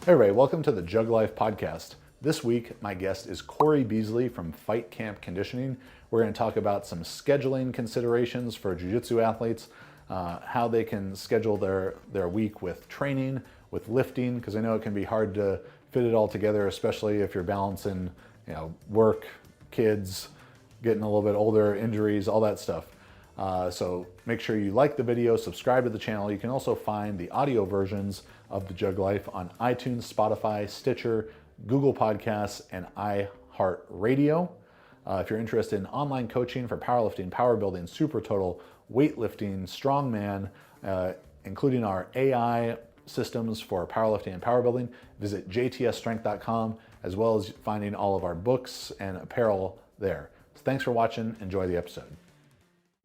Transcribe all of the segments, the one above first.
Hey everybody, welcome to the Jug Life podcast. This week, my guest is Corey Beasley from Fight Camp Conditioning. We're going to talk about some scheduling considerations for Jiu Jitsu athletes, how they can schedule their week with training, with lifting, because I know it can be hard to fit it all together, especially if you're balancing, work, kids, getting a little bit older, injuries, all that stuff. So make sure you like the video, subscribe to the channel. You can also find the audio versions of the Jug Life on iTunes, Spotify, Stitcher, Google Podcasts, and iHeartRadio. If you're interested in online coaching for powerlifting, power building, super total, weightlifting, strongman, including our AI systems for powerlifting and power building, visit jtsstrength.com, as well as finding all of our books and apparel there. So thanks for watching. Enjoy the episode.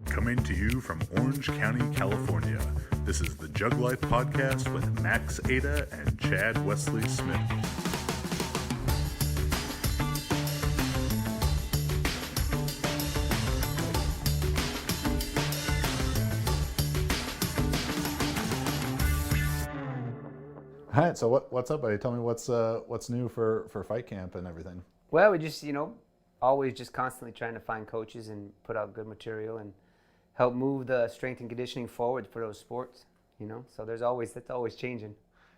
Coming to you from Orange County, California, this is the Jug Life podcast with Max Ada and Chad Wesley Smith. All right, so what's up, buddy? Tell me what's new for Fight Camp and everything. Well, we just, always just constantly trying to find coaches and put out good material and help move the strength and conditioning forward for those sports, So that's always changing.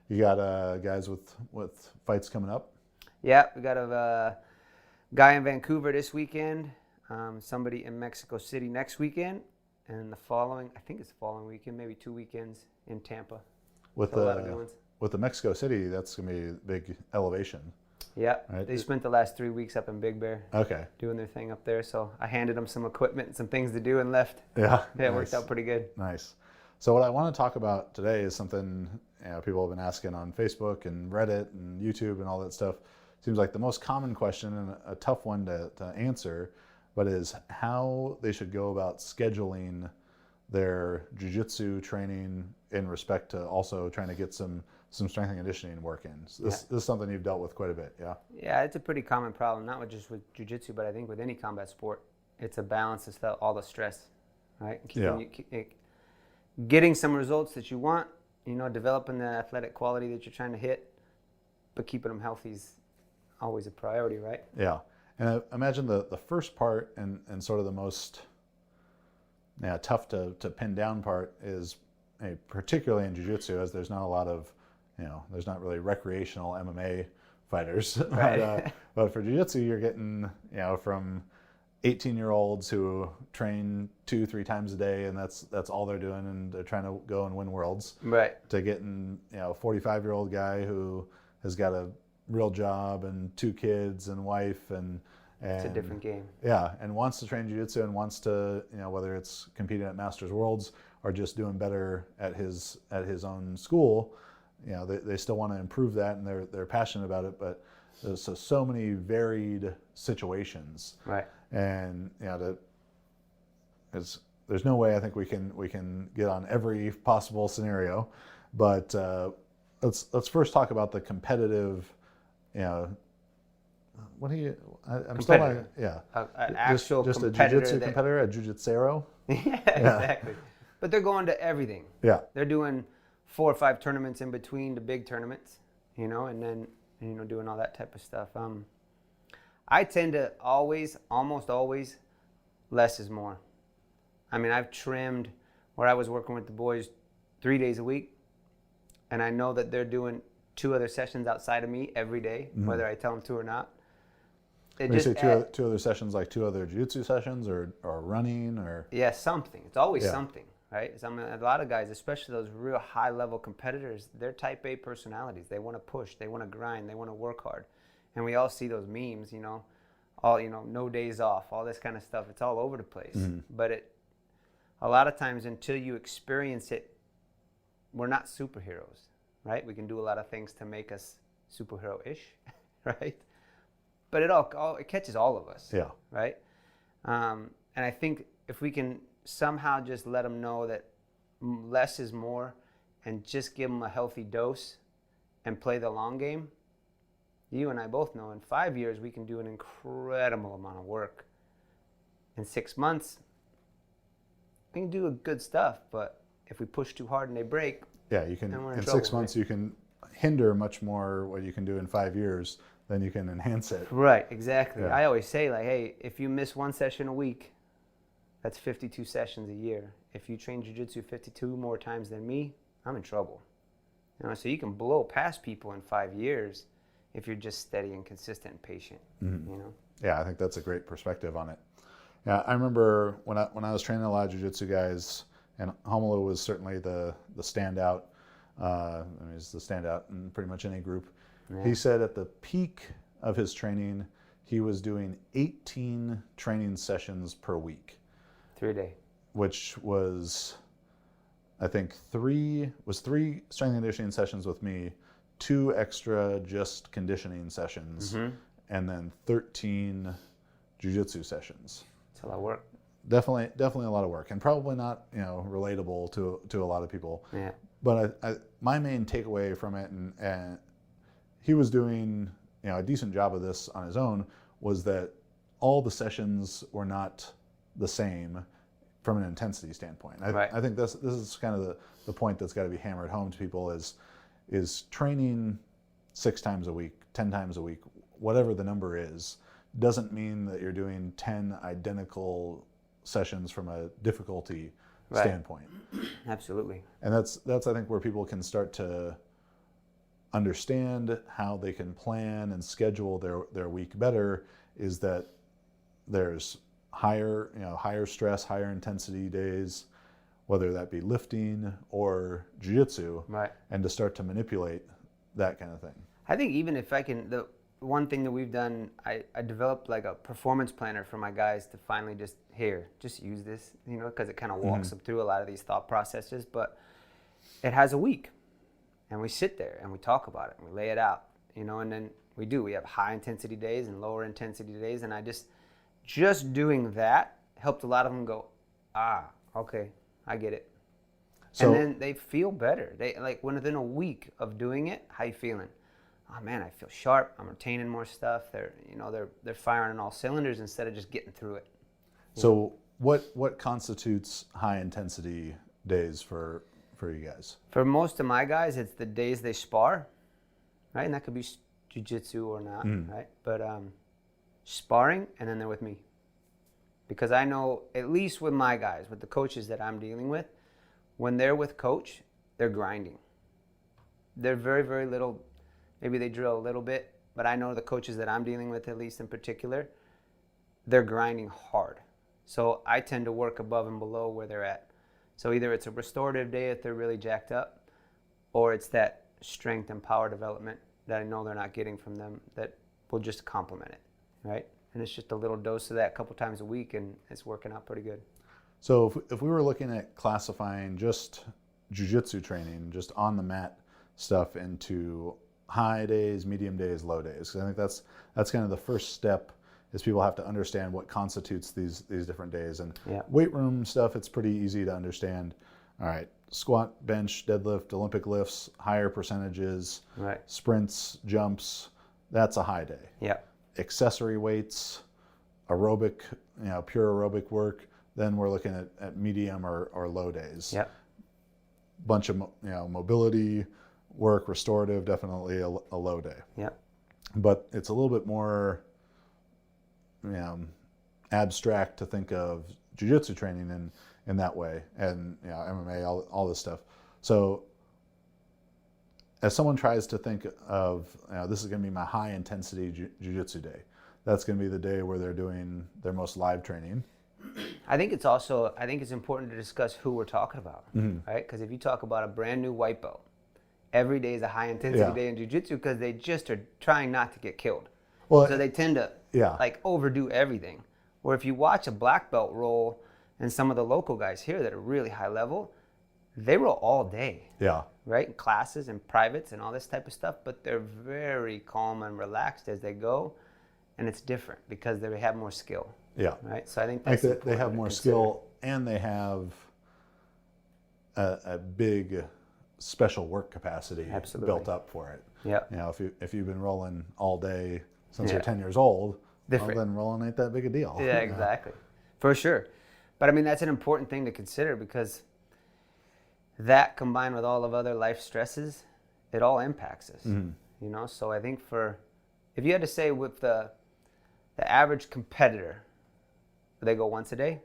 You got guys with fights coming up? Yeah, we got a guy in Vancouver this weekend, somebody in Mexico City next weekend, and the following weekend, maybe 2 weekends in Tampa. With a lot of good ones. With the Mexico City, that's going to be a big elevation. Yeah, right? They spent the last 3 weeks up in Big Bear. Okay. Doing their thing up there. So I handed them some equipment and some things to do and left. Yeah. Yeah, it worked out pretty good. Nice. So what I want to talk about today is something people have been asking on Facebook and Reddit and YouTube and all that stuff. Seems like the most common question and a tough one to answer, but is how they should go about scheduling their jiu-jitsu training in respect to also trying to get some strength and conditioning work in. So this is something you've dealt with quite a bit, yeah? Yeah, it's a pretty common problem, not just with jiu-jitsu, but I think with any combat sport. It's a balance of all the stress, right? Getting some results that you want, developing the athletic quality that you're trying to hit, but keeping them healthy is always a priority, right? Yeah, and I imagine the first part and sort of the most tough to pin down part is particularly in jiu-jitsu, as there's not a lot of there's not really recreational MMA fighters. Right. But for jiu-jitsu, you're getting, from 18-year-olds who train 2-3 times a day, and that's all they're doing, and they're trying to go and win worlds. Right. To getting, a 45-year-old guy who has got a real job and 2 kids and wife and it's a different game. Yeah, and wants to train jiu-jitsu and wants to, whether it's competing at Masters Worlds or just doing better at his own school. They still want to improve that, and they're passionate about it, but there's so many varied situations. Right. And there's no way I think we can get on every possible scenario, but let's first talk about the competitive. What do you? I'm still not. Yeah. An actual just a competitor jiu-jitsu competitor, a jiu-jitsero. Yeah, exactly. But they're going to everything. Yeah. They're doing 4 or 5 tournaments in between the big tournaments, and then doing all that type of stuff. I tend to almost always, less is more. I mean, I've trimmed where I was working with the boys 3 days a week, and I know that they're doing 2 other sessions outside of me every day, whether I tell them to or not. When you say two other sessions, like 2 other jiu-jitsu sessions or running or? Yeah, something. It's always something. Right? So, a lot of guys, especially those real high-level competitors, they're type A personalities. They want to push. They want to grind. They want to work hard. And we all see those memes, no days off, all this kind of stuff. It's all over the place. Mm-hmm. But a lot of times until you experience it, we're not superheroes, right? We can do a lot of things to make us superhero-ish, right? But it catches all of us, right? And I think if we can somehow just let them know that less is more and just give them a healthy dose and play the long game, you and I both know in 5 years we can do an incredible amount of work. In 6 months, we can do good stuff, but if we push too hard and they break, yeah, you can then we're in in trouble, 6 months right? you can hinder much more what you can do in 5 years than you can enhance it. Right, exactly. Yeah. I always say, like, hey, if you miss one session a week, that's 52 sessions a year. If you train jiu-jitsu 52 more times than me, I'm in trouble. You know, so you can blow past people in 5 years if you're just steady and consistent and patient. Mm-hmm. You know. Yeah, I think that's a great perspective on it. Yeah, I remember when I was training a lot of jiu-jitsu guys, and Homolo was certainly the standout. I mean, he's the standout in pretty much any group. Yeah. He said at the peak of his training, he was doing 18 training sessions per week. 3 a day. Which was, I think, three strength and conditioning sessions with me, 2 extra just conditioning sessions, and then 13 jiu-jitsu sessions. It's a lot of work. Definitely a lot of work, and probably not, you know, relatable to a lot of people. Yeah. But my main takeaway from it, and he was doing, you know, a decent job of this on his own, was that all the sessions were not the same from an intensity standpoint. I think this is kind of the point that's got to be hammered home to people is training 6 times a week, 10 times a week, whatever the number is, doesn't mean that you're doing 10 identical sessions from a difficulty standpoint. Absolutely. And that's I think where people can start to understand how they can plan and schedule their week better, is that there's higher stress, higher intensity days, whether that be lifting or jiu-jitsu, and to start to manipulate that kind of thing. I think even if I can, the one thing that we've done, I developed like a performance planner for my guys to finally just use this, you know, because it kind of walks them through a lot of these thought processes. But it has a week, and we sit there and we talk about it and we lay it out, you know, and then we have high intensity days and lower intensity days, and I just doing that helped a lot of them go, okay, I get it. So, and then they feel better. They like within a week of doing it, how you feeling? Oh man, I feel sharp. I'm retaining more stuff. They're firing on all cylinders instead of just getting through it. So what constitutes high intensity days for you guys? For most of my guys, it's the days they spar, right? And that could be jiu-jitsu or not, right? But sparring, and then they're with me. Because I know, at least with my guys, with the coaches that I'm dealing with, when they're with coach, they're grinding. They're very, very little. Maybe they drill a little bit, but I know the coaches that I'm dealing with, at least in particular, they're grinding hard. So I tend to work above and below where they're at. So either it's a restorative day if they're really jacked up, or it's that strength and power development that I know they're not getting from them that will just complement it, right? And it's just a little dose of that a couple times a week, and it's working out pretty good. So if we were looking at classifying just jiu-jitsu training, just on the mat stuff, into high days, medium days, low days, because I think that's kind of the first step, is people have to understand what constitutes these different days. And weight room stuff, it's pretty easy to understand. All right, squat, bench, deadlift, Olympic lifts, higher percentages, sprints, jumps, that's a high day. Yeah. Accessory weights, aerobic, pure aerobic work, then we're looking at medium or low days. Yeah. Bunch of mobility work, restorative, definitely a low day. Yeah. But it's a little bit more abstract to think of jiu-jitsu training in that way, and MMA, all this stuff. So as someone tries to think of, this is going to be my high intensity jiu-jitsu day, that's going to be the day where they're doing their most live training. I think it's important to discuss who we're talking about, right? Because if you talk about a brand new white belt, every day is a high intensity day in jiu-jitsu, because they just are trying not to get killed. Well, so they tend to overdo everything. Where if you watch a black belt roll, and some of the local guys here that are really high level, they roll all day. Yeah. Right? In classes and privates and all this type of stuff, but they're very calm and relaxed as they go, and it's different because they have more skill. Yeah. Right? So I think that's they have more skill, and they have a big special work capacity built up for it. Yeah. If you've been rolling all day since you're 10 years old, well, then rolling ain't that big a deal. Yeah, exactly. For sure. But I mean, that's an important thing to consider, because that combined with all of other life stresses it all impacts us. You know, so I think if you had to say with the average competitor, they go once a day?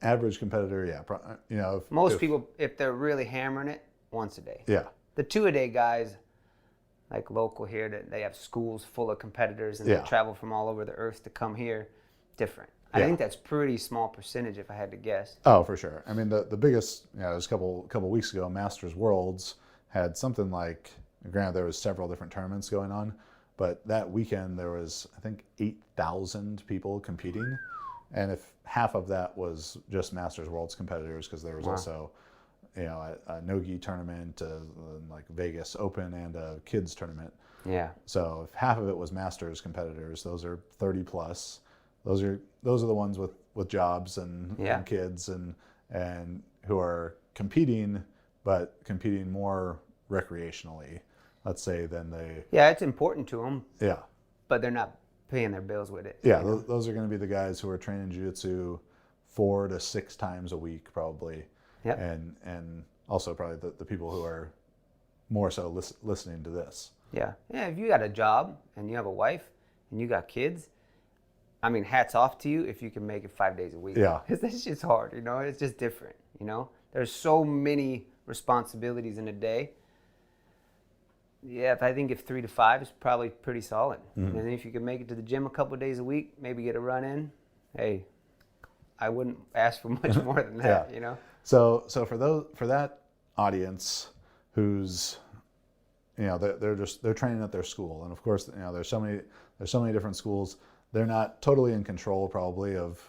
Average competitor, yeah. You know, Most people, if they're really hammering it, once a day. Yeah. The 2-a-day guys, like local here, that they have schools full of competitors and they travel from all over the earth to come here, different. I think that's pretty small percentage if I had to guess. Oh, for sure. I mean, the biggest, you know, it was a couple weeks ago, Masters Worlds had something like, granted there was several different tournaments going on, but that weekend there was, I think, 8,000 people competing. And if half of that was just Masters Worlds competitors, because there was also, you know, a no-gi tournament, like Vegas Open, and a kids tournament. Yeah. So if half of it was Masters competitors, those are 30 plus. Those are the ones with jobs and kids and who are competing, but competing more recreationally, let's say, than they. Yeah, it's important to them. Yeah. But they're not paying their bills with it. Yeah, those are going to be the guys who are training jiu-jitsu 4 to 6 times a week, probably. Yep. And also probably the people who are more so listening to this. Yeah. Yeah, if you got a job and you have a wife and you got kids, I mean, hats off to you if you can make it 5 days a week. Yeah. Because that's just hard, you know? It's just different, you know? There's so many responsibilities in a day. Yeah, I think if 3 to 5 is probably pretty solid. And then if you can make it to the gym a couple of days a week, maybe get a run in, hey, I wouldn't ask for much more than that, you know? So for that audience who's, you know, they're training at their school, and of course, you know, there's so many different schools. They're not totally in control probably of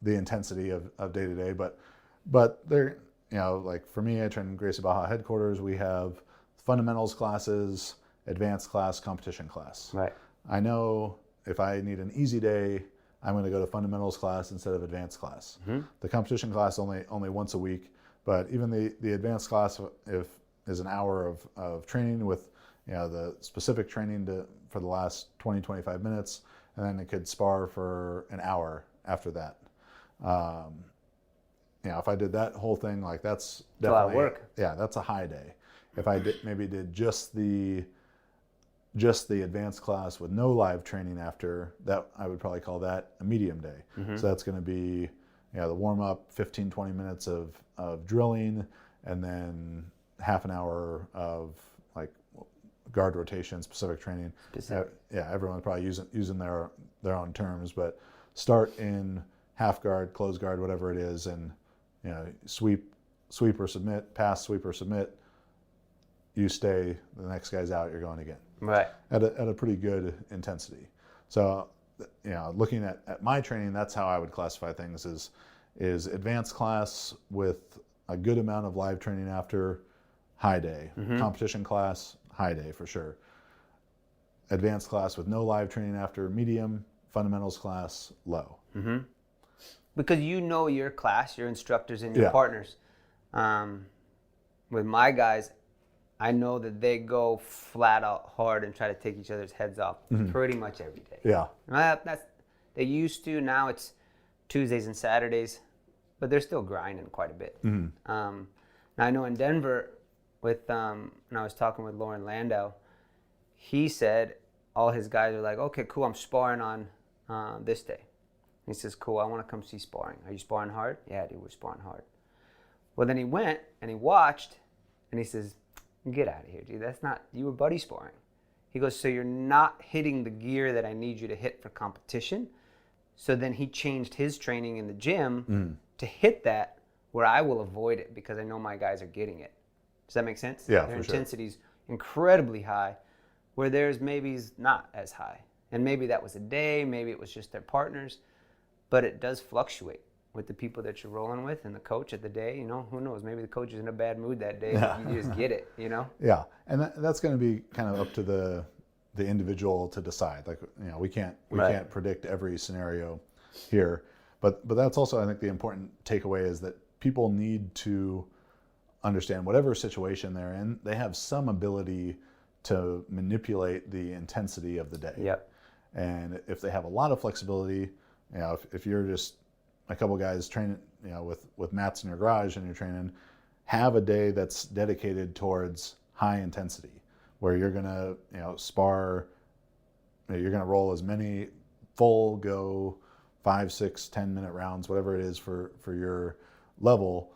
the intensity of day to day, but they're, you know, like for me, I train in Gracie Baja headquarters. We have fundamentals classes, advanced class, competition class. Right. I know if I need an easy day, I'm going to go to fundamentals class instead of advanced class. The competition class only once a week, but even the advanced class is an hour of training with, you know, the specific training for the last 20-25 minutes, and then it could spar for an hour after that. You know, if I did that whole thing, like that's definitely a lot of work. Yeah, that's a high day. If I did just the advanced class with no live training after that, I would probably call that a medium day. So that's going to be, you know, the warm up, 15-20 minutes of drilling, and then half an hour of like guard rotation, specific training. Yeah, everyone's probably using their own terms, but start in half guard, close guard, whatever it is, and, you know, sweep or submit, pass, sweep or submit. You stay, the next guy's out, you're going again. Right. At a pretty good intensity. So, you know, looking at my training, that's how I would classify things is advanced class with a good amount of live training after, high day. Competition class, high day for sure. Advanced class with no live training after, medium. Fundamentals class, low. Because you know your class, your instructors, and your partners. With my guys, I know that they go flat out hard and try to take each other's heads off pretty much every day. Yeah. They used to. Now it's Tuesdays and Saturdays, but they're still grinding quite a bit. Now I know in Denver, when I was talking with Lauren Landau, he said all his guys are like, okay, cool, I'm sparring on this day. He says, cool, I want to come see sparring. Are you sparring hard? Yeah, dude, we're sparring hard. Well, then he went and he watched, and he says, get out of here, dude. That's not, you were buddy sparring. He goes, so you're not hitting the gear that I need you to hit for competition. So then he changed his training in the gym to hit that where I will avoid it because I know my guys are getting it. Does that make sense? Yeah, Their for sure. intensity's incredibly high, where theirs maybe is not as high. And maybe that was a day, maybe it was just their partners, but it does fluctuate with the people that you're rolling with and the coach at the day. You know, who knows? Maybe the coach is in a bad mood that day. You just get it, you know? Yeah, and that's going to be kind of up to the individual to decide. Like, you know, we can't predict every scenario here, but that's also, I think, the important takeaway is that people need to understand whatever situation they're in, they have some ability to manipulate the intensity of the day. Yep. And if they have a lot of flexibility, you know, if you're just a couple guys training, you know, with mats in your garage and you're training, have a day that's dedicated towards high intensity, where you're gonna, spar. You're gonna roll as many full go 5, 6, 10-minute rounds, whatever it is for your level,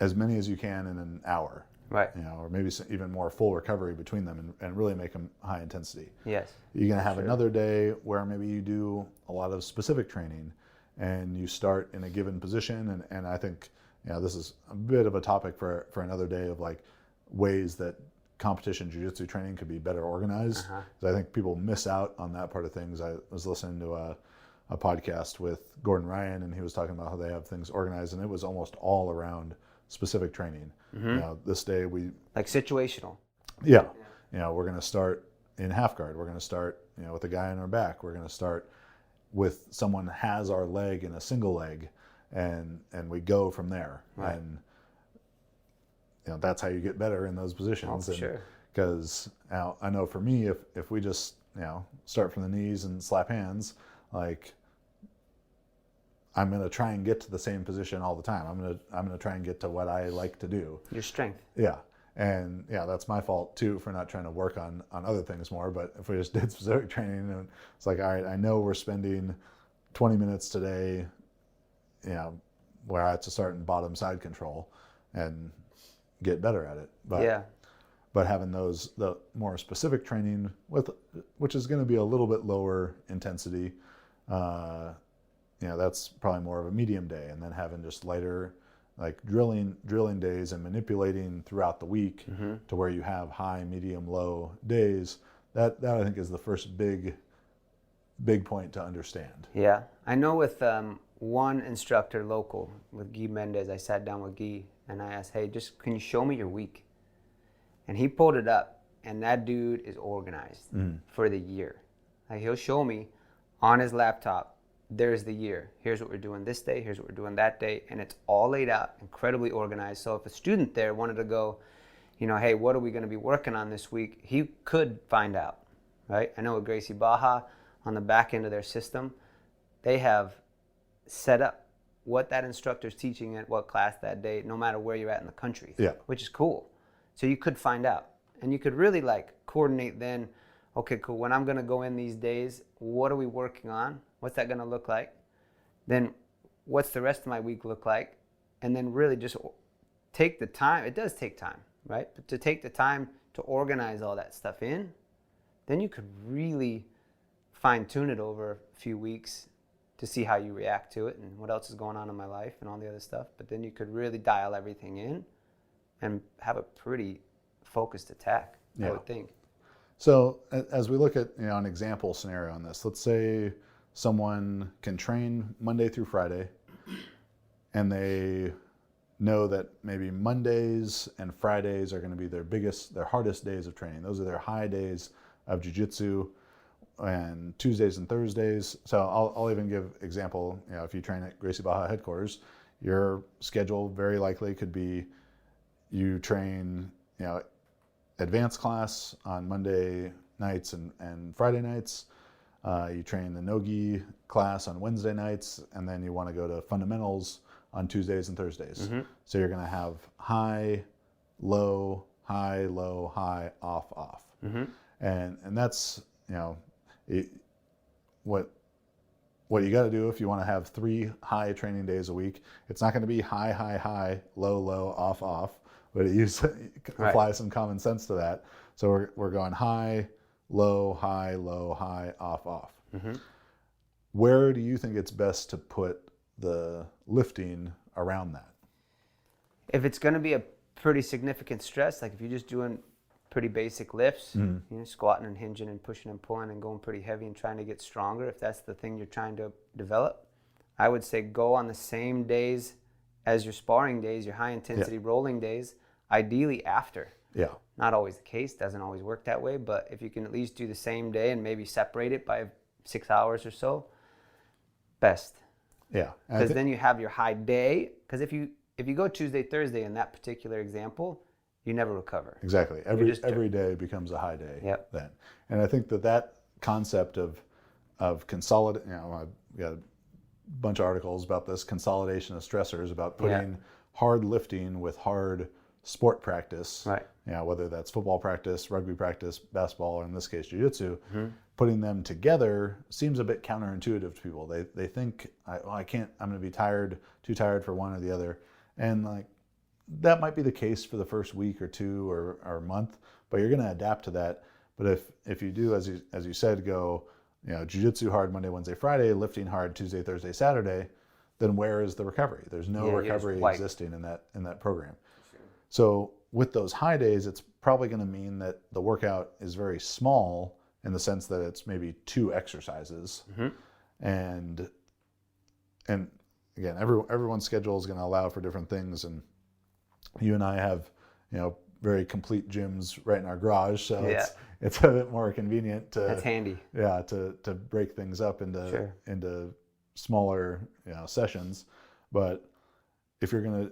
as many as you can in an hour. Right. Or maybe even more full recovery between them, and really make them high intensity. Yes. You're going to have another day where maybe you do a lot of specific training, and you start in a given position. And I think, this is a bit of a topic for another day, of like ways that competition jiu-jitsu training could be better organized. Because I think people miss out on that part of things. I was listening to a podcast with Gordon Ryan, and he was talking about how they have things organized, and it was almost all around specific training. This day we like situational. Yeah. We're going to start in half guard. We're going to start, with a guy on our back. We're going to start with someone has our leg in a single leg, and we go from there. Right. And that's how you get better in those positions. Oh, for sure. Because I know for me, if we just start from the knees and slap hands, like, I'm going to try and get to the same position all the time. I'm going to try and get to what I like to do. Your strength. Yeah. And that's my fault too for not trying to work on other things more. But if we just did specific training, and it's like, all right, I know we're spending 20 minutes today, where I have to start in bottom side control and get better at it. But having the more specific training which is going to be a little bit lower intensity, that's probably more of a medium day, and then having just lighter, like drilling days and manipulating throughout the week to where you have high, medium, low days. That I think is the first big point to understand. Yeah, I know with one instructor local, with Guy Mendez, I sat down with Guy and I asked, hey, just can you show me your week? And he pulled it up, and that dude is organized for the year. Like, he'll show me on his laptop, there's the year. Here's what we're doing this day. Here's what we're doing that day. And it's all laid out, incredibly organized. So if a student there wanted to go, hey, what are we going to be working on this week? He could find out, right? I know with Gracie Baja, on the back end of their system, they have set up what that instructor's teaching at what class that day, no matter where you're at in the country, which is cool. So you could find out. And you could really coordinate then, okay, cool, when I'm going to go in these days, what are we working on? What's that going to look like? Then what's the rest of my week look like? And then really just take the time. It does take time, right? But to take the time to organize all that stuff in, then you could really fine tune it over a few weeks to see how you react to it and what else is going on in my life and all the other stuff. But then you could really dial everything in and have a pretty focused attack, I would think. So as we look at an example scenario on this, let's say someone can train Monday through Friday, and they know that maybe Mondays and Fridays are going to be their hardest days of training. Those are their high days of jiu-jitsu, and Tuesdays and Thursdays. So I'll even give example, if you train at Gracie Baja headquarters, your schedule very likely could be you train, advanced class on Monday nights and Friday nights. You train the no-gi class on Wednesday nights, and then you want to go to fundamentals on Tuesdays and Thursdays. So you're going to have high, low, high, low, high, off, off. And that's, what you got to do if you want to have 3 high training days a week. It's not going to be high, high, high, low, low, off, off, but apply some common sense to that. So we're going high, low, high, low, high, off, off. Where do you think it's best to put the lifting around that? If it's going to be a pretty significant stress, like if you're just doing pretty basic lifts, squatting and hinging and pushing and pulling and going pretty heavy and trying to get stronger, if that's the thing you're trying to develop, I would say go on the same days as your sparring days, your high intensity rolling days, ideally after. Not always the case, doesn't always work that way, but if you can at least do the same day and maybe separate it by 6 hours or so, best. Because then you have your high day, because if you go Tuesday, Thursday in that particular example, you never recover. Exactly. Every day becomes a high day then. And I think that concept of consolidate, I've got a bunch of articles about this consolidation of stressors, about putting hard lifting with hard sport practice, Right. whether that's football practice, rugby practice, basketball, or in this case, jiu-jitsu, putting them together seems a bit counterintuitive to people. They think, I can't, I'm going to be too tired for one or the other. And like, that might be the case for the first week or two or month, but you're going to adapt to that. But if you do, as you said, go, jiu-jitsu hard Monday, Wednesday, Friday, lifting hard Tuesday, Thursday, Saturday, then where is the recovery? There's no recovery existing in that program. Sure. So with those high days, it's probably going to mean that the workout is very small in the sense that it's maybe 2 exercises. And again, everyone's schedule is going to allow for different things. And you and I have, very complete gyms right in our garage. So it's a bit more convenient to, that's handy. Yeah. To break things up into smaller, sessions. But if you're going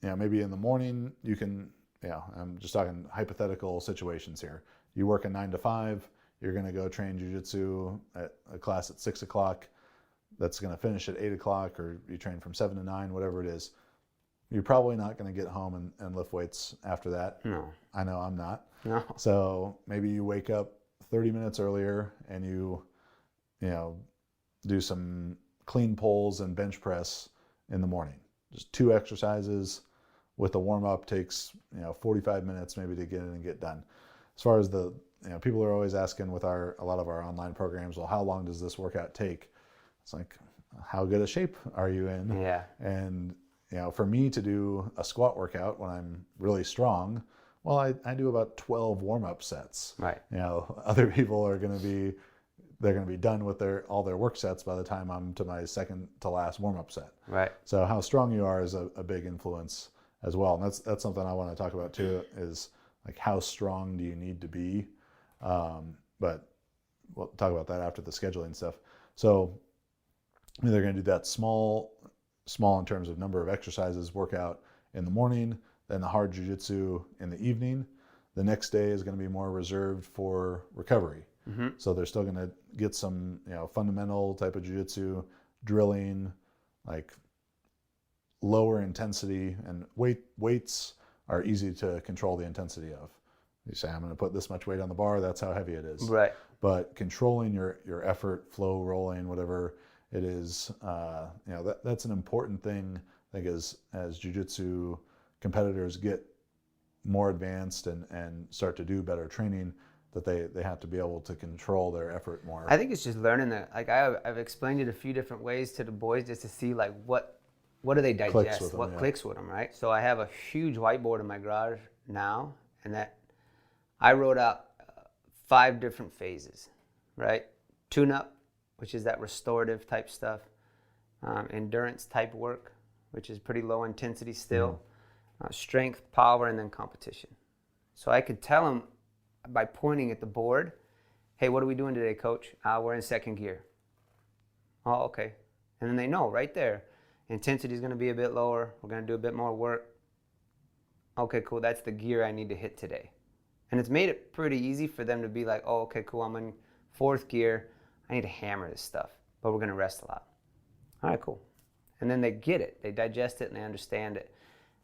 to, maybe in the morning you can, I'm just talking hypothetical situations here. You work a 9 to 5, you're going to go train jiu-jitsu at a class at 6 o'clock. That's going to finish at 8 o'clock, or you train from 7 to 9, whatever it is. You're probably not going to get home and lift weights after that. No. I know I'm not. No. So maybe you wake up 30 minutes earlier and you do some clean pulls and bench press in the morning. Just 2 exercises with the warm-up takes 45 minutes maybe to get in and get done. As far as the people are always asking with a lot of our online programs, well, how long does this workout take? It's like, how good a shape are you in? Yeah. And for me to do a squat workout when I'm really strong, well, I do about 12 warm-up sets. Right. Other people are going to be done with all their work sets by the time I'm to my second to last warm-up set. Right. So how strong you are is a big influence as well. And that's something I want to talk about too, is like, how strong do you need to be? But we'll talk about that after the scheduling stuff. So they're going to do that small in terms of number of exercises workout in the morning, then the hard jiu-jitsu in the evening. The next day is going to be more reserved for recovery. So they're still going to get some, fundamental type of jiu-jitsu, drilling, like lower intensity, and weights are easy to control the intensity of. You say, I'm going to put this much weight on the bar, that's how heavy it is. Right. But controlling your effort, flow, rolling, whatever it is, that's an important thing, I think, as jiu-jitsu competitors get more advanced and start to do better training, that they have to be able to control their effort more. I think it's just learning that. Like, I've explained it a few different ways to the boys just to see like what do they digest, what clicks with them, right? So I have a huge whiteboard in my garage now, and that I wrote out 5 different phases, right? Tune-up, which is that restorative type stuff. Endurance type work, which is pretty low intensity still. Strength, power, and then competition. So I could tell them by pointing at the board, hey, what are we doing today, coach? We're in second gear. Oh, okay. And then they know right there, intensity is going to be a bit lower. We're going to do a bit more work. Okay, cool. That's the gear I need to hit today. And it's made it pretty easy for them to be like, oh, okay, cool. I'm in 4th gear. I need to hammer this stuff, but we're going to rest a lot. All right, cool. And then they get it. They digest it and they understand it.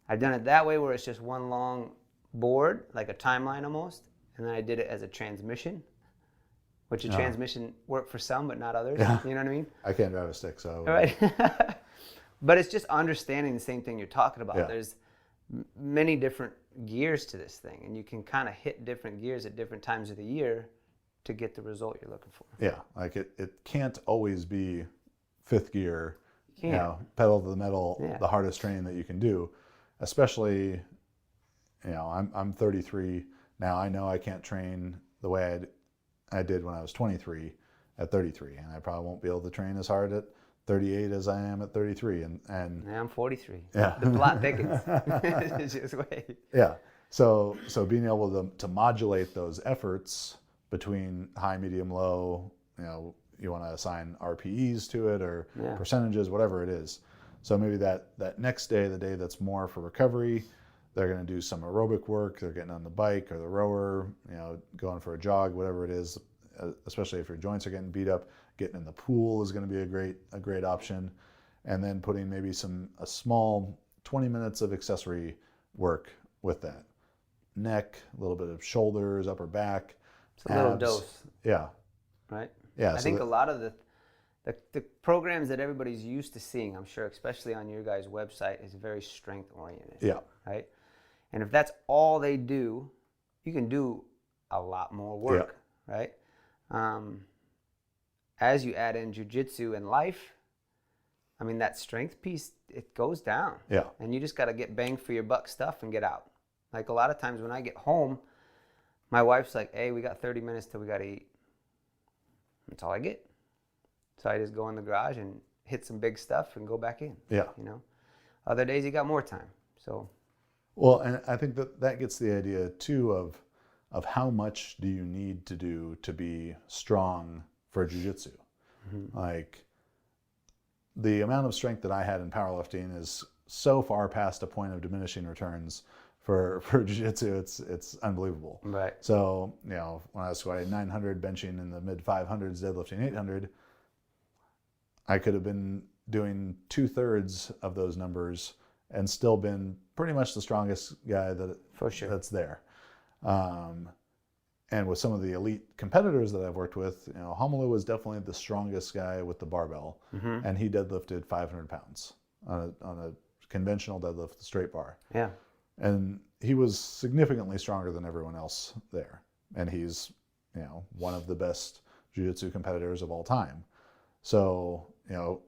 I've done it that way where it's just one long board, like a timeline almost. And then I did it as a transmission, which a transmission worked for some, but not others. Yeah. You know what I mean? I can't drive a stick, so. Right. But it's just understanding the same thing you're talking about. Yeah. There's many different gears to this thing, and you can kind of hit different gears at different times of the year to get the result you're looking for. Yeah, like it can't always be 5th gear, pedal to the metal, the hardest training that you can do, especially, I'm 33 now. I know I can't train the way I did when I was 23 at 33, and I probably won't be able to train as hard at 38 as I am at 33. And yeah, I'm 43. Yeah. The plot thickens. It's just wait. Yeah. So being able to modulate those efforts between high, medium, low, you want to assign RPEs to it or percentages, whatever it is. So maybe that next day, the day that's more for recovery, they're going to do some aerobic work. They're getting on the bike or the rower, going for a jog, whatever it is, especially if your joints are getting beat up. Getting in the pool is going to be a great option. And then putting maybe a small 20 minutes of accessory work with that. Neck, a little bit of shoulders, upper back, It's a little dose. Yeah. Right? Yeah. I think a lot of the programs that everybody's used to seeing, I'm sure, especially on your guys' website, is very strength oriented. Yeah. Right? And if that's all they do, you can do a lot more work. Yeah. Right? As you add in jiu-jitsu and life, I mean, that strength piece, it goes down. Yeah. And you just got to get bang for your buck stuff and get out. Like a lot of times when I get home, my wife's like, hey, we got 30 minutes till we got to eat. That's all I get. So I just go in the garage and hit some big stuff and go back in. Yeah. You know, other days you got more time. So. Well, and I think that gets the idea too of how much do you need to do to be strong for jiu-jitsu. Mm-hmm. Like the amount of strength that I had in powerlifting is so far past a point of diminishing returns for jiu-jitsu, it's unbelievable. Right. So, you know, when I was squatting 900, benching in the mid 500s, deadlifting 800, I could have been doing 2/3 of those numbers and still been pretty much the strongest guy for sure that's there. And with some of the elite competitors that I've worked with, you know, Hamalu was definitely the strongest guy with the barbell, mm-hmm. and he deadlifted 500 pounds on a conventional deadlift straight bar. Yeah. And he was significantly stronger than everyone else there. And he's, you know, one of the best jiu-jitsu competitors of all time. So, you know,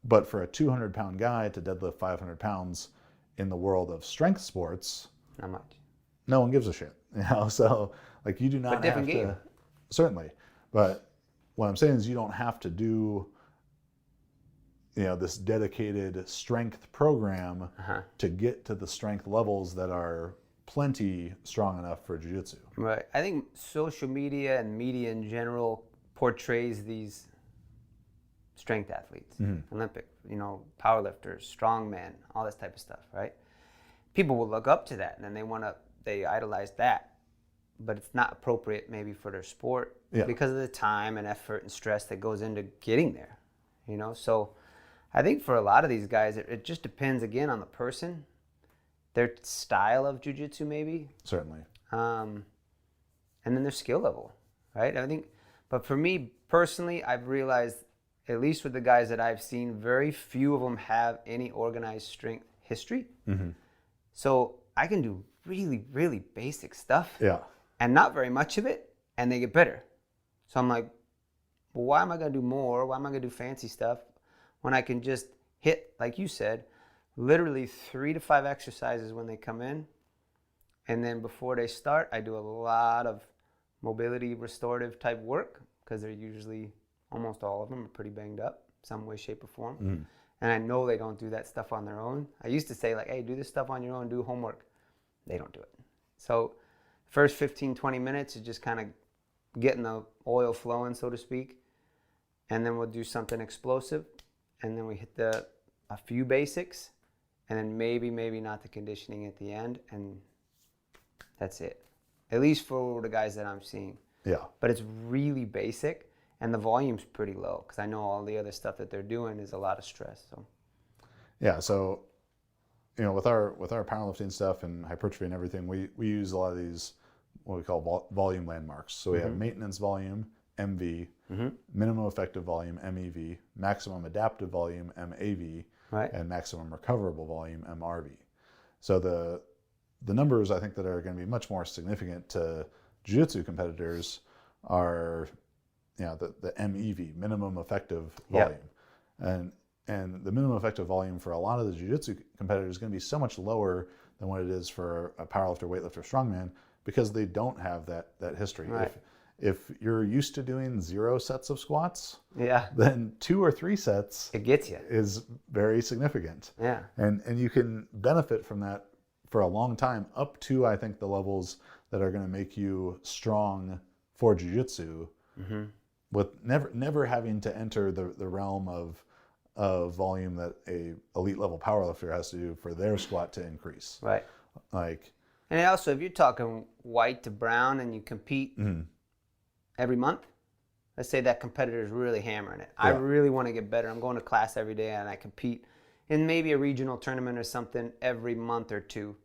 but for a 200-pound guy to deadlift 500 pounds in the world of strength sports, not much. No one gives a shit, you know. So, like, you do not have to. Certainly, but what I'm saying is, you don't have to do, you know, this dedicated strength program to get to the strength levels that are plenty strong enough for jiu-jitsu. Right. I think social media and media in general portrays these strength athletes, mm-hmm. Olympic, you know, powerlifters, strongmen, all this type of stuff, right? People will look up to that, and then they idolize that, but it's not appropriate maybe for their sport because of the time and effort and stress that goes into getting there, you know? So I think for a lot of these guys, it just depends, again, on the person, their style of jiu-jitsu maybe. Certainly. And then their skill level, right? I think, but for me personally, I've realized, at least with the guys that I've seen, very few of them have any organized strength history. Mm-hmm. So I can do really, really basic stuff and not very much of it, and they get better. So I'm like, well, why am I going to do more? Why am I going to do fancy stuff when I can just hit, like you said, literally 3 to 5 exercises when they come in, and then before they start, I do a lot of mobility restorative type work because they're usually, almost all of them are pretty banged up, some way, shape, or form. Mm. And I know they don't do that stuff on their own. I used to say, like, hey, do this stuff on your own, do homework. They don't do it. So first 15, 20 minutes is just kind of getting the oil flowing, so to speak. And then we'll do something explosive. And then we hit a few basics. And then maybe not the conditioning at the end. And that's it. At least for the guys that I'm seeing. Yeah. But it's really basic. And the volume's pretty low because I know all the other stuff that they're doing is a lot of stress. So, yeah. So, you know, with our powerlifting stuff and hypertrophy and everything, we use a lot of these what we call volume landmarks. So we have maintenance volume, MV, minimum effective volume, MEV, maximum adaptive volume, MAV, and maximum recoverable volume, MRV. So the numbers I think that are going to be much more significant to jiu-jitsu competitors are, you know, the MEV, minimum effective volume. And the minimum effective volume for a lot of the jiu-jitsu competitors is going to be so much lower than what it is for a powerlifter, weightlifter, strongman, because they don't have that history. Right. If you're used to doing 0 sets of squats, yeah, then 2 or 3 sets it gets you is very significant. Yeah. And you can benefit from that for a long time, up to, I think, the levels that are going to make you strong for jiu-jitsu, with never having to enter the realm of volume that a elite level powerlifter has to do for their squat to increase. Right. Like, and also, if you're talking white to brown and you compete every month, let's say that competitor is really hammering it. Yeah. I really want to get better. I'm going to class every day and I compete in maybe a regional tournament or something every month or two.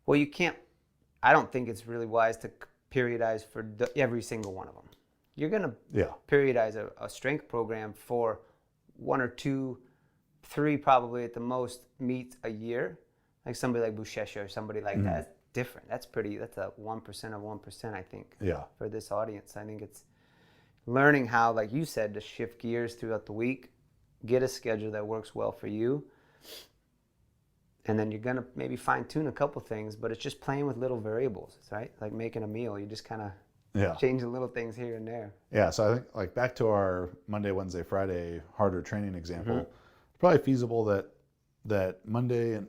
Well, I don't think it's really wise to periodize for every single one of them. You're going to periodize a strength program for 1 or 2, 3 probably at the most meets a year. Like somebody like Buchecha or somebody like that. It's different. That's a 1% of 1%, I think, for this audience. I think it's learning how, like you said, to shift gears throughout the week, get a schedule that works well for you, and then you're going to maybe fine-tune a couple things, but it's just playing with little variables, right? Like making a meal. You just kind of change the little things here and there. Yeah, so I think like back to our Monday, Wednesday, Friday harder training example, it's probably feasible that Monday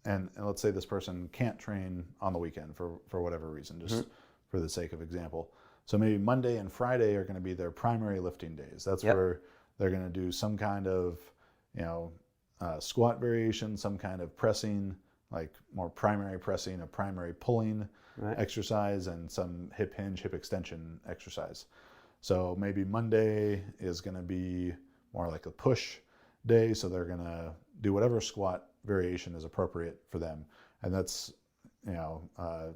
and let's say this person can't train on the weekend for whatever reason, just for the sake of example. So maybe Monday and Friday are going to be their primary lifting days. That's where they're going to do some kind of, squat variation, some kind of pressing, like more primary pressing, a primary pulling exercise, and some hip hinge, hip extension exercise. So maybe Monday is going to be more like a push day. So they're going to do whatever squat variation is appropriate for them. And that's, I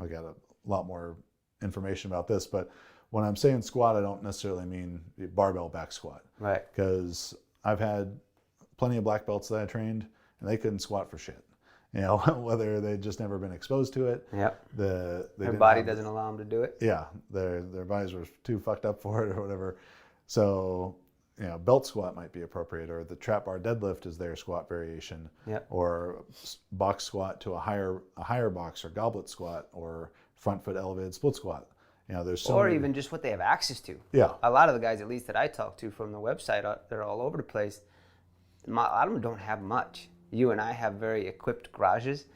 got a lot more information about this, but when I'm saying squat, I don't necessarily mean barbell back squat. Right. Because I've had plenty of black belts that I trained and they couldn't squat for shit. Whether they'd just never been exposed to it. Yep. Their body doesn't allow them to do it. Yeah. Their bodies were too fucked up for it or whatever. So, belt squat might be appropriate, or the trap bar deadlift is their squat variation, or box squat to a higher box, or goblet squat, or front foot elevated split squat. There's so many, even just what they have access to. Yeah. A lot of the guys, at least that I talk to from the website, they're all over the place. A lot of them don't have much. You and I have very equipped garages.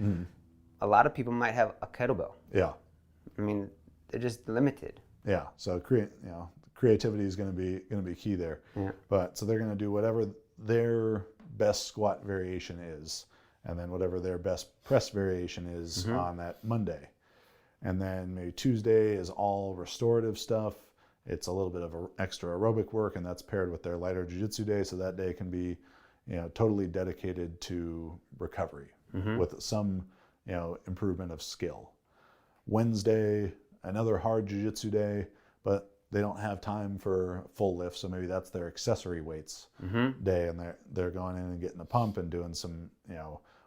A lot of people might have a kettlebell. Yeah. I mean, they're just limited. Yeah. So creativity is going to be key there. Yeah. But so they're going to do whatever their best squat variation is, and then whatever their best press variation is on that Monday. And then maybe Tuesday is all restorative stuff. It's a little bit of extra aerobic work, and that's paired with their lighter jiu-jitsu day. So that day can be, totally dedicated to recovery with some, improvement of skill. Wednesday, another hard jiu-jitsu day, but they don't have time for full lift. So maybe that's their accessory weights day, and they're going in and getting the pump and doing some,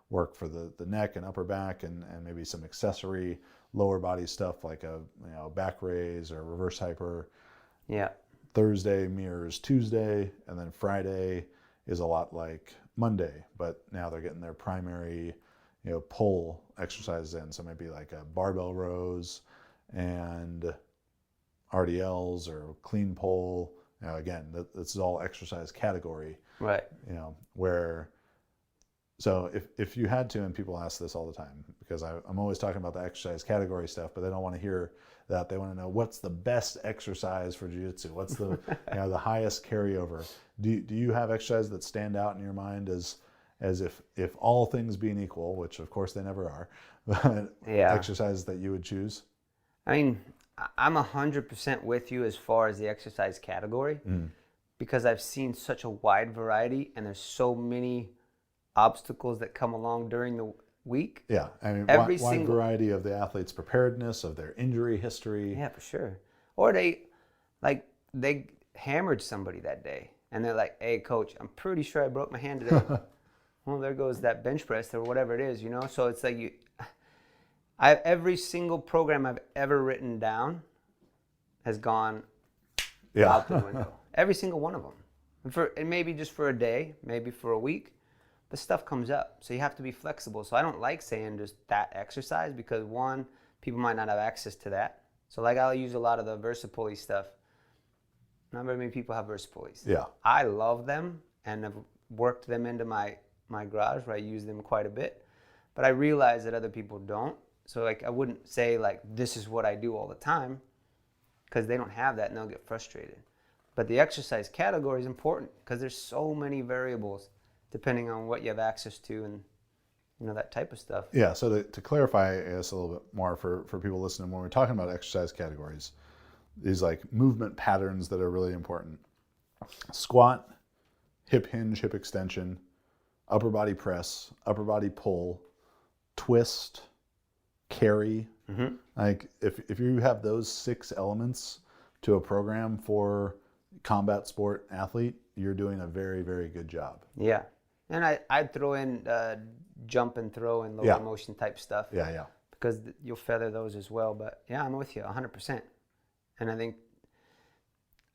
work for the neck and upper back, and maybe some accessory lower body stuff like a back raise or reverse hyper. Yeah. Thursday mirrors Tuesday, and then Friday is a lot like Monday, but now they're getting their primary pull exercises in. So maybe like a barbell rows and RDLs or clean pull. Again, this is all exercise category. Right. So if you had to, and people ask this all the time, because I'm always talking about the exercise category stuff, but they don't want to hear that. They want to know what's the best exercise for jiu-jitsu. What's the the highest carryover? Do you have exercises that stand out in your mind as if all things being equal, which of course they never are, but exercises that you would choose? I mean, I'm 100% with you as far as the exercise category, because I've seen such a wide variety, and there's so many obstacles that come along during the week. Yeah, I mean, wide variety of the athlete's preparedness, of their injury history. Yeah, for sure. Or they hammered somebody that day, and they're like, "Hey, coach, I'm pretty sure I broke my hand today." Well, there goes that bench press or whatever it is, So it's like every single program I've ever written down has gone out the window. Every single one of them. And maybe just for a day, maybe for a week. The stuff comes up, so you have to be flexible. So I don't like saying just that exercise, because one, people might not have access to that. So like I'll use a lot of the VersaPulley stuff. Not very many people have VersaPulleys. Yeah. I love them and have worked them into my garage where I use them quite a bit. But I realize that other people don't. So like I wouldn't say like this is what I do all the time, because they don't have that and they'll get frustrated. But the exercise category is important because there's so many variables depending on what you have access to and that type of stuff. Yeah, so to clarify, I guess, a little bit more for people listening, when we're talking about exercise categories, these like movement patterns that are really important. Squat, hip hinge, hip extension, upper body press, upper body pull, twist, carry. Like if you have those 6 elements to a program for combat sport athlete, you're doing a very, very good job. Yeah. And I'd throw in jump and throw and lower motion type stuff. Yeah. Because you'll feather those as well. But yeah, I'm with you 100%. And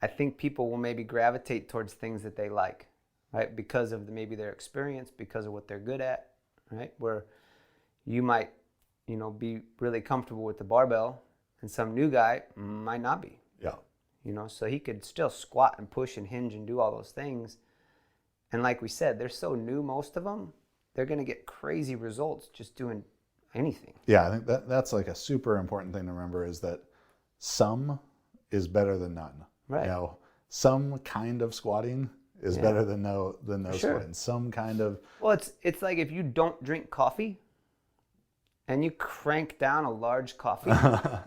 I think people will maybe gravitate towards things that they like, right? Because of maybe their experience, because of what they're good at, right? Where you might, be really comfortable with the barbell, and some new guy might not be. Yeah. So he could still squat and push and hinge and do all those things. And like we said, they're so new, most of them, they're going to get crazy results just doing anything. Yeah, I think that's like a super important thing to remember, is that some is better than none. Right. Some kind of squatting is better than no sure. squatting. Some kind of... Well, it's like if you don't drink coffee and you crank down a large coffee,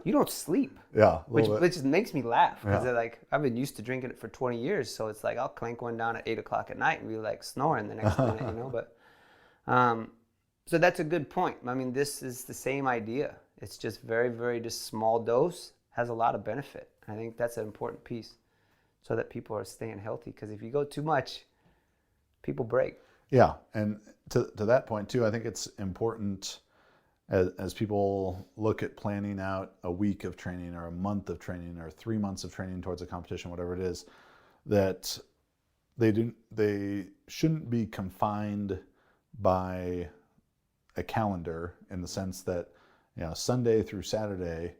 you don't sleep. Yeah. Which just makes me laugh, because I've been used to drinking it for 20 years. So it's like I'll clank one down at 8 o'clock at night and be like snoring the next minute, But so that's a good point. I mean, this is the same idea. It's just very, very just small dose, has a lot of benefit. I think that's an important piece, so that people are staying healthy. Because if you go too much, people break. Yeah, and to that point too, I think it's important as people look at planning out a week of training or a month of training or 3 months of training towards a competition, whatever it is, that they shouldn't be confined by a calendar, in the sense that Sunday through Saturday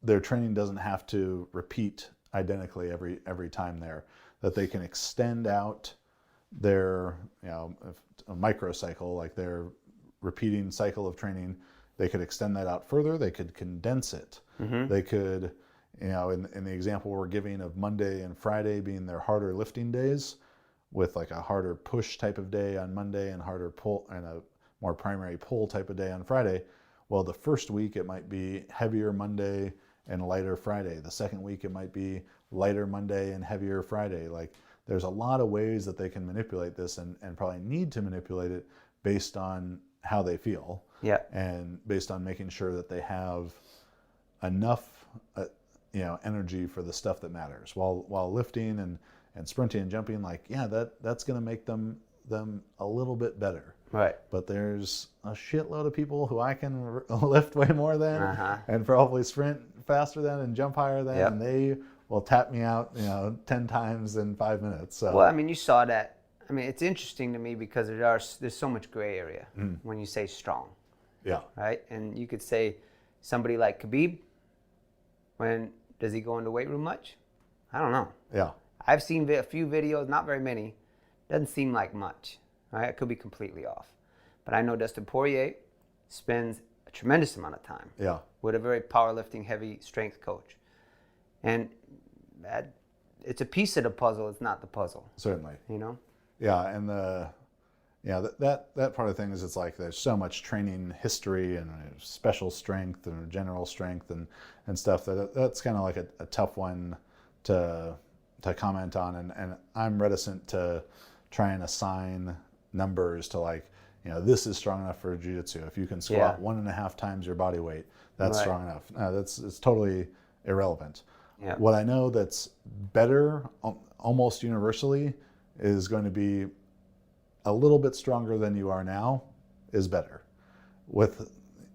their training doesn't have to repeat identically every time there, that they can extend out their a microcycle, like their repeating cycle of training. They could extend that out further. They could condense it. They could, in the example we're giving of Monday and Friday being their harder lifting days, with like a harder push type of day on Monday and harder pull and a more primary pull type of day on Friday. Well, the first week it might be heavier Monday and lighter Friday. The second week it might be lighter Monday and heavier Friday. Like, there's a lot of ways that they can manipulate this, and probably need to manipulate it based on how they feel. Yeah. And based on making sure that they have enough energy for the stuff that matters while lifting and sprinting and jumping. Like, that's going to make them a little bit better. Right. But there's a shitload of people who I can lift way more than, and probably sprint faster than and jump higher than, and they will tap me out 10 times in 5 minutes. So, well, I mean, you saw that. I mean, it's interesting to me because there's so much gray area when you say strong. Yeah. Right? And you could say somebody like Khabib, does he go into weight room much? I don't know. Yeah. I've seen a few videos, not very many. Doesn't seem like much. Right? I could be completely off. But I know Dustin Poirier spends a tremendous amount of time with a very powerlifting, heavy strength coach. And it's a piece of the puzzle. It's not the puzzle. Certainly. Yeah, and that part of the thing is, it's like there's so much training history and special strength and general strength and stuff that's kind of like a tough one to comment on, and I'm reticent to try and assign numbers to, like, this is strong enough for jiu-jitsu. If you can squat 1.5 times your body weight, that's strong enough. No, it's totally irrelevant. Yeah. What I know that's better almost universally is going to be a little bit stronger than you are now is better, with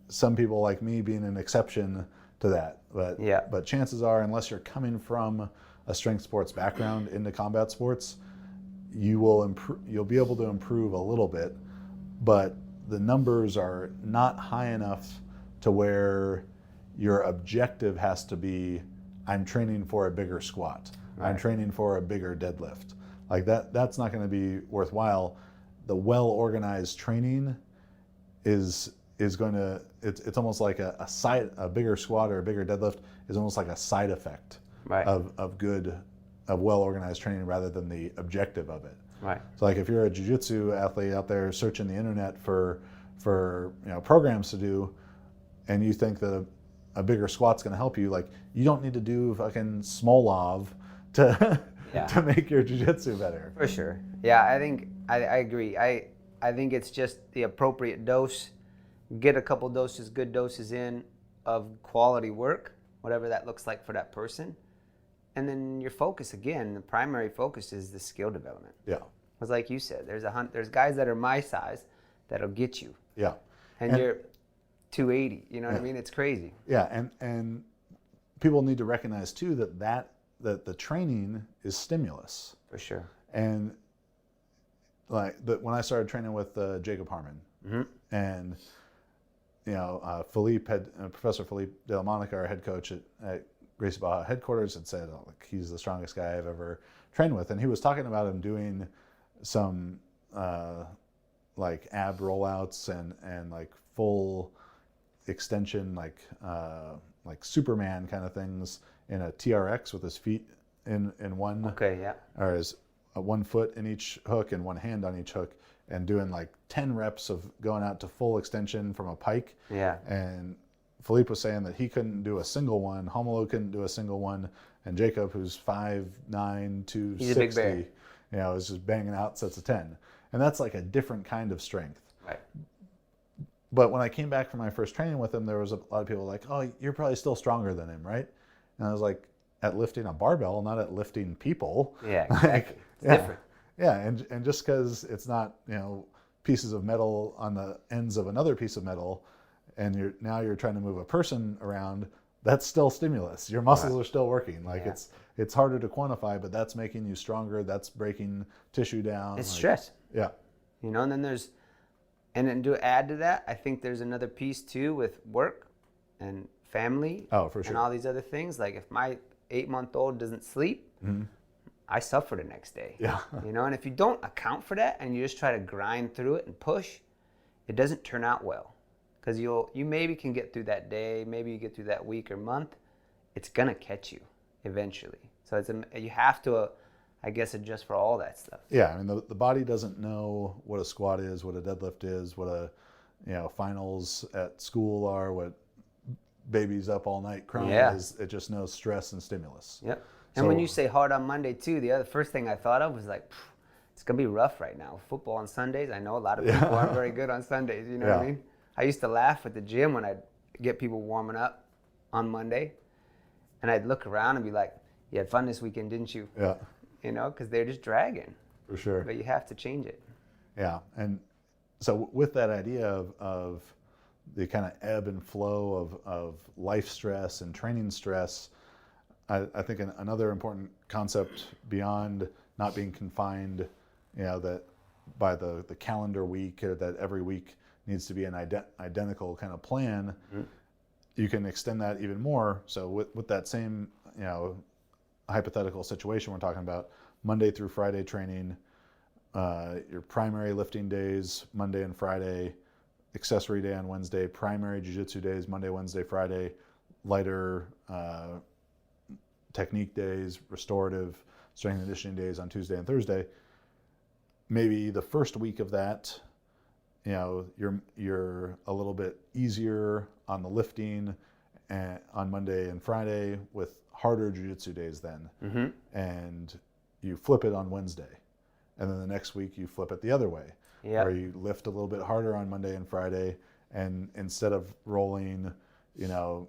some people like me being an exception to that. But chances are, unless you're coming from a strength sports background into combat sports, you'll be able to improve a little bit, but the numbers are not high enough to where your objective has to be, I'm training for a bigger squat. Right. I'm training for a bigger deadlift. Like that's not going to be worthwhile. The well-organized training is going to, it's almost like a bigger squat or a bigger deadlift is almost like a side effect of well-organized training rather than the objective of it. Right. So like if you're a jiu-jitsu athlete out there searching the internet for programs to do, and you think that a bigger squat's going to help you, like, you don't need to do fucking Smolov to make your jiu-jitsu better. For sure. Yeah, I think I agree. I think it's just the appropriate dose. Get a couple doses, good doses in of quality work, whatever that looks like for that person. And then your focus, again, the primary focus is the skill development. Yeah. Because like you said, there's guys that are my size that'll get you. Yeah. And you're 280, you know what I mean? It's crazy. Yeah, and people need to recognize too that the training is stimulus. For sure. And like when I started training with Jacob Harmon, and Professor Philippe De La Monica, our head coach at Gracie Baja headquarters, had said, like, he's the strongest guy I've ever trained with, and he was talking about him doing some like ab rollouts and like full extension, like Superman kind of things in a TRX with his feet in one. Okay, yeah. Or his 1 foot in each hook and 1 hand on each hook, and doing like 10 reps of going out to full extension from a pike. Yeah. And Philippe was saying that he couldn't do a single one. Homolo couldn't do a single one. And Jacob, who's 5'9", 260, he's a big bear. Was just banging out sets of 10. And that's like a different kind of strength. Right. But when I came back from my first training with him, there was a lot of people like, oh, you're probably still stronger than him, right? And I was like, at lifting a barbell, not at lifting people. Yeah, exactly. Like, it's different. Yeah, and just because it's not, pieces of metal on the ends of another piece of metal, and you're trying to move a person around, that's still stimulus. Your muscles are still working. Like, it's harder to quantify, but that's making you stronger. That's breaking tissue down. It's stress. Yeah. And then to add to that, I think there's another piece too with work and family. Oh, for sure. And all these other things. Like if my 8-month-old doesn't sleep, I suffer the next day. Yeah. And if you don't account for that and you just try to grind through it and push, it doesn't turn out well. Because you maybe can get through that day, maybe you get through that week or month. It's gonna catch you eventually. So you have to, I guess, adjust for all that stuff. Yeah, I mean the body doesn't know what a squat is, what a deadlift is, what a finals at school are, what babies up all night crying is. It just knows stress and stimulus. Yep. And when you say hard on Monday too, the first thing I thought of was like, it's gonna be rough right now. Football on Sundays. I know a lot of people aren't very good on Sundays. You know what I mean? I used to laugh at the gym when I'd get people warming up on Monday, and I'd look around and be like, "You had fun this weekend, didn't you?" Yeah. Because they're just dragging. For sure. But you have to change it. Yeah, and so with that idea of the kind of ebb and flow of life stress and training stress, I think another important concept beyond not being confined, that by the calendar week, or that every week needs to be an identical kind of plan, you can extend that even more. So with that same, hypothetical situation we're talking about, Monday through Friday training, your primary lifting days, Monday and Friday, accessory day on Wednesday, primary jiu-jitsu days, Monday, Wednesday, Friday, lighter technique days, restorative strength and conditioning days on Tuesday and Thursday. Maybe the first week of that, you're a little bit easier on the lifting on Monday and Friday with harder jiu-jitsu days then. And you flip it on Wednesday. And then the next week you flip it the other way. Or you lift a little bit harder on Monday and Friday, and instead of rolling,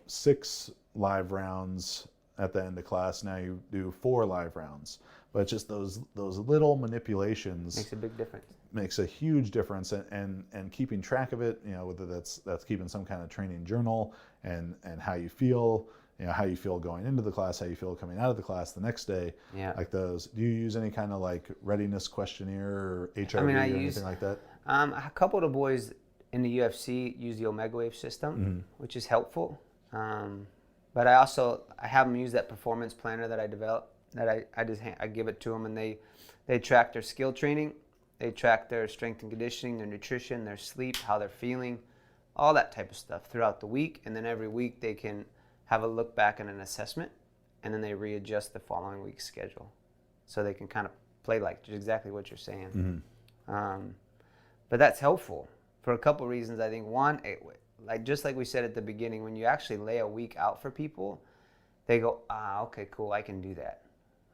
6 live rounds at the end of class, now you do 4 live rounds. But it's just those little manipulations makes a big difference. Makes a huge difference, and keeping track of it, whether that's keeping some kind of training journal and how you feel, how you feel going into the class, how you feel coming out of the class the next day. Like those. Do you use any kind of like readiness questionnaire or HRV or anything like that? A couple of the boys in the UFC use the Omega Wave system, which is helpful. But I have them use that performance planner that I developed. That I give it to them, and they track their skill training, they track their strength and conditioning, their nutrition, their sleep, how they're feeling, all that type of stuff throughout the week. And then every week they can have a look back and an assessment, and then they readjust the following week's schedule, so they can kind of play like just exactly what you're saying. But that's helpful for a couple reasons. I think one, just like we said at the beginning, when you actually lay a week out for people, they go, okay, cool, I can do that.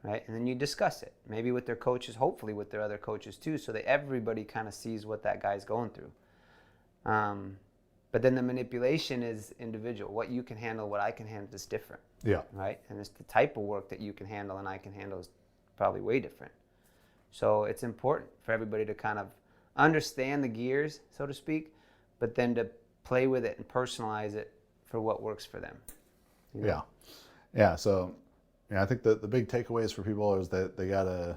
right? And then you discuss it, maybe with their coaches, hopefully with their other coaches too, so that everybody kind of sees what that guy's going through. But then the manipulation is individual. What you can handle, what I can handle is different. Yeah. Right? And it's the type of work that you can handle and I can handle is probably way different. So it's important for everybody to kind of understand the gears, so to speak, but then to play with it and personalize it for what works for them. You know? Yeah. Yeah. So, I think the big takeaways for people is that they got to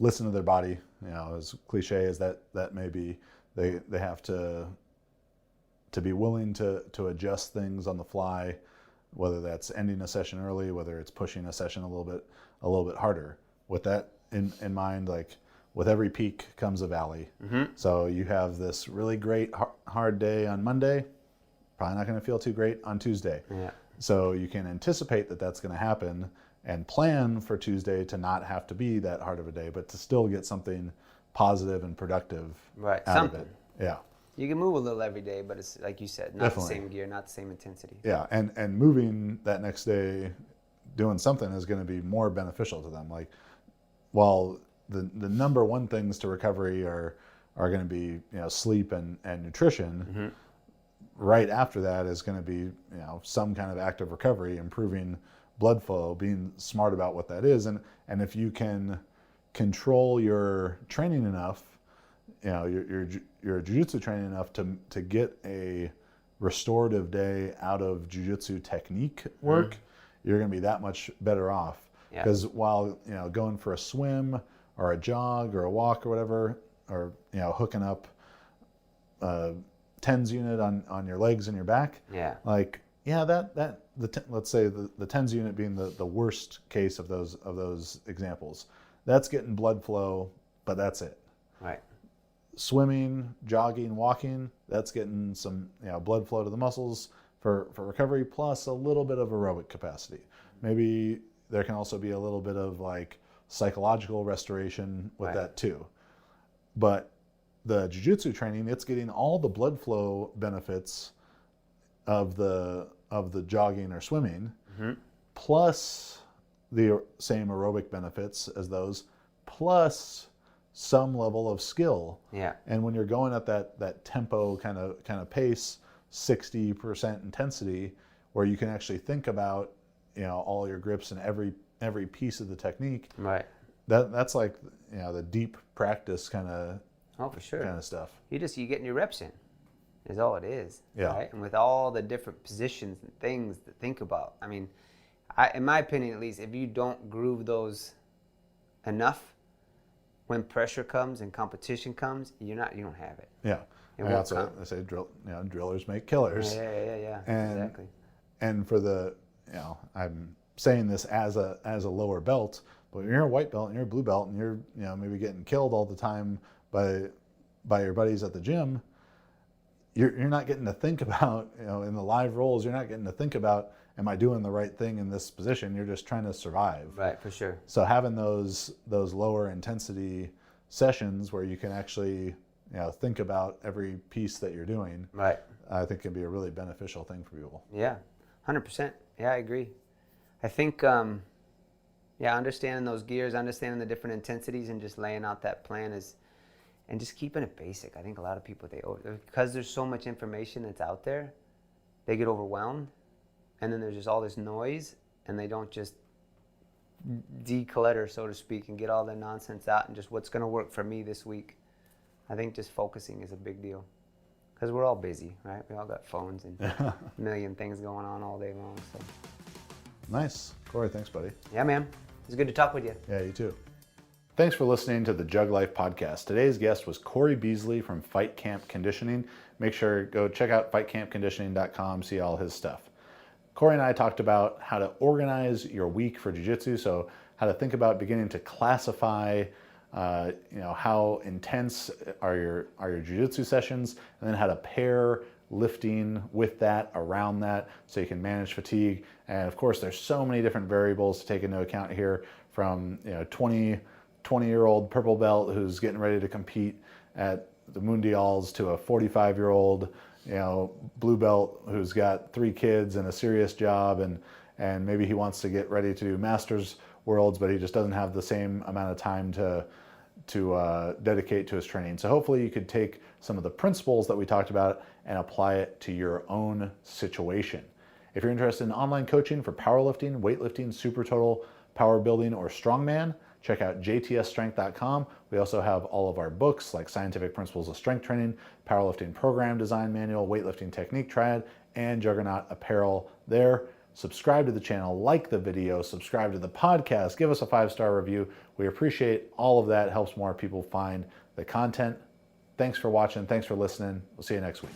listen to their body. As cliche as that may be, they have to be willing to adjust things on the fly, whether that's ending a session early, whether it's pushing a session a little bit harder. With that in mind, like with every peak comes a valley. Mm-hmm. So you have this really great hard day on Monday, probably not going to feel too great on Tuesday. Yeah. So you can anticipate that that's going to happen and plan for Tuesday to not have to be that hard of a day, but to still get something positive and productive out Something. of it. Yeah. You can move a little every day, but it's like you said, not Definitely. the same gear, not the same intensity. Yeah, and moving that next day, doing something is going to be more beneficial to them. Like, while the number one things to recovery are going to be sleep and nutrition. Mm-hmm. Right after that is going to be some kind of active recovery, improving blood flow, being smart about what that is, and if you can control your training enough, your jiu-jitsu training enough to get a restorative day out of jiu-jitsu technique work, you're going to be that much better off. Because while going for a swim or a jog or a walk or whatever, or hooking up a TENS unit on your legs and your back, let's say the TENS unit being the worst case of those examples, that's getting blood flow, but that's it. Right. Swimming, jogging, walking, that's getting some blood flow to the muscles for recovery, plus a little bit of aerobic capacity. Maybe there can also be a little bit of like psychological restoration with that too. But the jiu-jitsu training, it's getting all the blood flow benefits of the jogging or swimming, plus the same aerobic benefits as those, plus some level of skill. Yeah. And when you're going at that tempo kind of pace, 60% intensity, where you can actually think about all your grips and every piece of the technique. Right. That's like the deep practice kind of. Oh, for sure. Kind of stuff. You getting your reps in, is all it is. Yeah. Right? And with all the different positions and things to think about, I mean, in my opinion at least, if you don't groove those enough, when pressure comes and competition comes, you don't have it. Yeah. That's what I say. Drillers make killers. Yeah. And, exactly. And for the, I'm saying this as a lower belt, but when you're a white belt and you're a blue belt and you're maybe getting killed all the time by your buddies at the gym, you're not getting to think about, in the live rolls, you're not getting to think about, am I doing the right thing in this position? You're just trying to survive. Right, for sure. So having those lower intensity sessions where you can actually think about every piece that you're doing, right, I think can be a really beneficial thing for people. Yeah, 100%. Yeah, I agree. I think understanding those gears, understanding the different intensities, and just laying out that plan and just keeping it basic. I think a lot of people, because there's so much information that's out there, they get overwhelmed, and then there's just all this noise, and they don't just declutter, so to speak, and get all the nonsense out and just what's going to work for me this week. I think just focusing is a big deal, because we're all busy, right? We all got phones and a million things going on all day long. So nice. Corey, thanks, buddy. Yeah, man. It's good to talk with you. Yeah, you too. Thanks for listening to the Jug Life podcast. Today's guest was Corey Beasley from Fight Camp Conditioning. Make sure go check out fightcampconditioning.com, see all his stuff. Corey and I talked about how to organize your week for jiu-jitsu, so how to think about beginning to classify how intense are your jiu-jitsu sessions, and then how to pair lifting with that, around that, so you can manage fatigue. And of course, there's so many different variables to take into account here, from 20-year-old purple belt who's getting ready to compete at the Mundials to a 45-year-old blue belt who's got 3 kids and a serious job, and maybe he wants to get ready to do Masters worlds, but he just doesn't have the same amount of time to dedicate to his training. So hopefully you could take some of the principles that we talked about and apply it to your own situation. If you're interested in online coaching for powerlifting, weightlifting, super total, power building, or strongman, check out jtsstrength.com. We also have all of our books like Scientific Principles of Strength Training, Powerlifting Program Design Manual, Weightlifting Technique Triad, and Juggernaut Apparel there. Subscribe to the channel, like the video, subscribe to the podcast, give us a 5-star review. We appreciate all of that. It helps more people find the content. Thanks for watching. Thanks for listening. We'll see you next week.